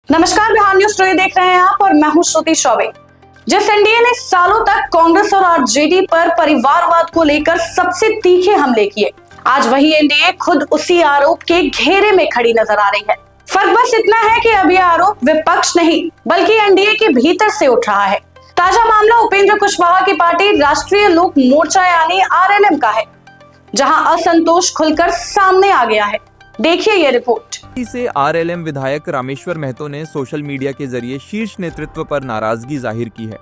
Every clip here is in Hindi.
नमस्कार, बिहार न्यूज टुडे देख रहे हैं आप और मैं हूं श्रुति चौबे। जिस एनडीए ने सालों तक कांग्रेस और आरजेडी पर परिवारवाद को लेकर सबसे तीखे हमले किए, आज वही एनडीए खुद उसी आरोप के घेरे में खड़ी नजर आ रही है। फर्क बस इतना है कि अब यह आरोप विपक्ष नहीं बल्कि एनडीए के भीतर से उठ रहा है। ताजा मामला उपेंद्र कुशवाहा की पार्टी राष्ट्रीय लोक मोर्चा यानी आरएलएम का है, जहां असंतोष खुलकर सामने आ गया है। देखिए ये रिपोर्ट। से आरएलएम विधायक रामेश्वर महतो ने सोशल मीडिया के जरिए शीर्ष नेतृत्व पर नाराजगी जाहिर की है।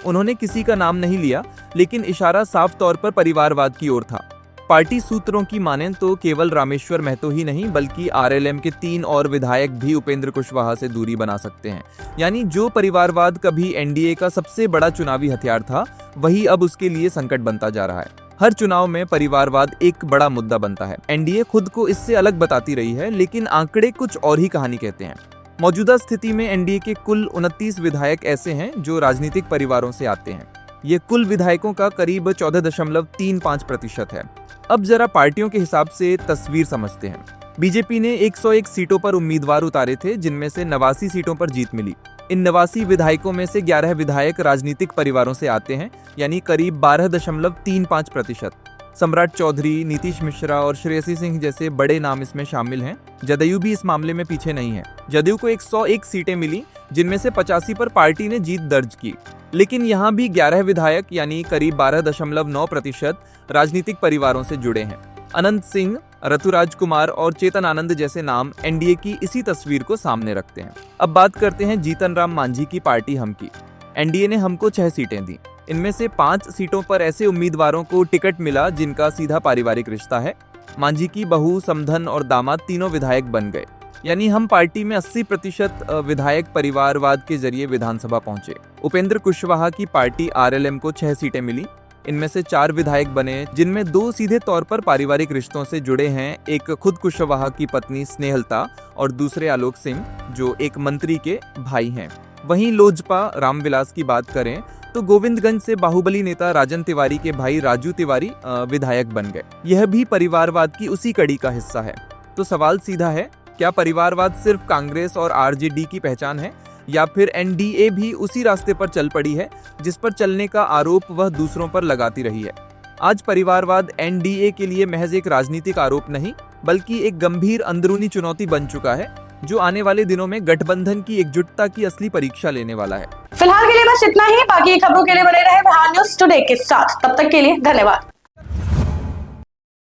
उन्होंने किसी का नाम नहीं लिया, लेकिन इशारा साफ तौर पर परिवारवाद की ओर था। पार्टी सूत्रों की मानें तो केवल रामेश्वर महतो ही नहीं बल्कि आरएलएम के 3 और विधायक भी उपेंद्र कुशवाहा से दूरी बना सकते हैं। यानी जो परिवारवाद कभी एनडीए का सबसे बड़ा चुनावी हथियार था, वही अब उसके लिए संकट बनता जा रहा है। हर चुनाव में परिवारवाद एक बड़ा मुद्दा बनता है। एनडीए खुद को इससे अलग बताती रही है, लेकिन आंकड़े कुछ और ही कहानी कहते हैं। मौजूदा स्थिति में एनडीए के कुल 29 विधायक ऐसे हैं जो राजनीतिक परिवारों से आते हैं। ये कुल विधायकों का करीब 14.35% है। अब जरा पार्टियों के हिसाब से तस्वीर समझते हैं। बीजेपी ने 101 सीटों पर उम्मीदवार उतारे थे, जिनमें से 89 सीटों पर जीत मिली। इन 89 विधायकों में से 11 विधायक राजनीतिक परिवारों से आते हैं, यानी करीब 12.35%। सम्राट चौधरी, नीतीश मिश्रा और श्रेयसी सिंह जैसे बड़े नाम इसमें शामिल हैं। जदयू भी इस मामले में पीछे नहीं है। जदयू को 101 सीटें मिली, जिनमें से 85 पर पार्टी ने जीत दर्ज की। लेकिन यहाँ भी 11 विधायक यानी करीब 12.9% राजनीतिक परिवारों से जुड़े हैं। अनंत सिंह, ऋतुराज कुमार और चेतन आनंद जैसे नाम एनडीए की इसी तस्वीर को सामने रखते हैं। अब बात करते हैं जीतन राम मांझी की पार्टी हम की। एनडीए ने हमको 6 सीटें दी। इनमें से 5 सीटों पर ऐसे उम्मीदवारों को टिकट मिला जिनका सीधा पारिवारिक रिश्ता है। मांझी की बहू, समधन और दामाद तीनों विधायक बन गए। यानी हम पार्टी में 80% विधायक परिवारवाद के जरिए विधानसभा पहुंचे। उपेंद्र कुशवाहा की पार्टी आरएलएम को 6 सीटें मिली। इनमें से 4 विधायक बने, जिनमें 2 सीधे तौर पर पारिवारिक रिश्तों से जुड़े हैं। एक खुद कुशवाहा की पत्नी स्नेहलता और दूसरे आलोक सिंह, जो एक मंत्री के भाई हैं। वहीं लोजपा रामविलास की बात करें तो गोविंदगंज से बाहुबली नेता राजन तिवारी के भाई राजू तिवारी विधायक बन गए। यह भी परिवारवाद की उसी कड़ी का हिस्सा है। तो सवाल सीधा है, क्या परिवारवाद सिर्फ कांग्रेस और आरजेडी की पहचान है, या फिर एनडीए भी उसी रास्ते पर चल पड़ी है जिस पर चलने का आरोप वह दूसरों पर लगाती रही है? आज परिवारवाद एनडीए के लिए महज एक राजनीतिक आरोप नहीं बल्कि एक गंभीर अंदरूनी चुनौती बन चुका है, जो आने वाले दिनों में गठबंधन की एकजुटता की असली परीक्षा लेने वाला है। फिलहाल के लिए बस इतना ही। बाकी खबरों के लिए बने रहे बिहार न्यूज टुडे के साथ। तब तक के लिए धन्यवाद।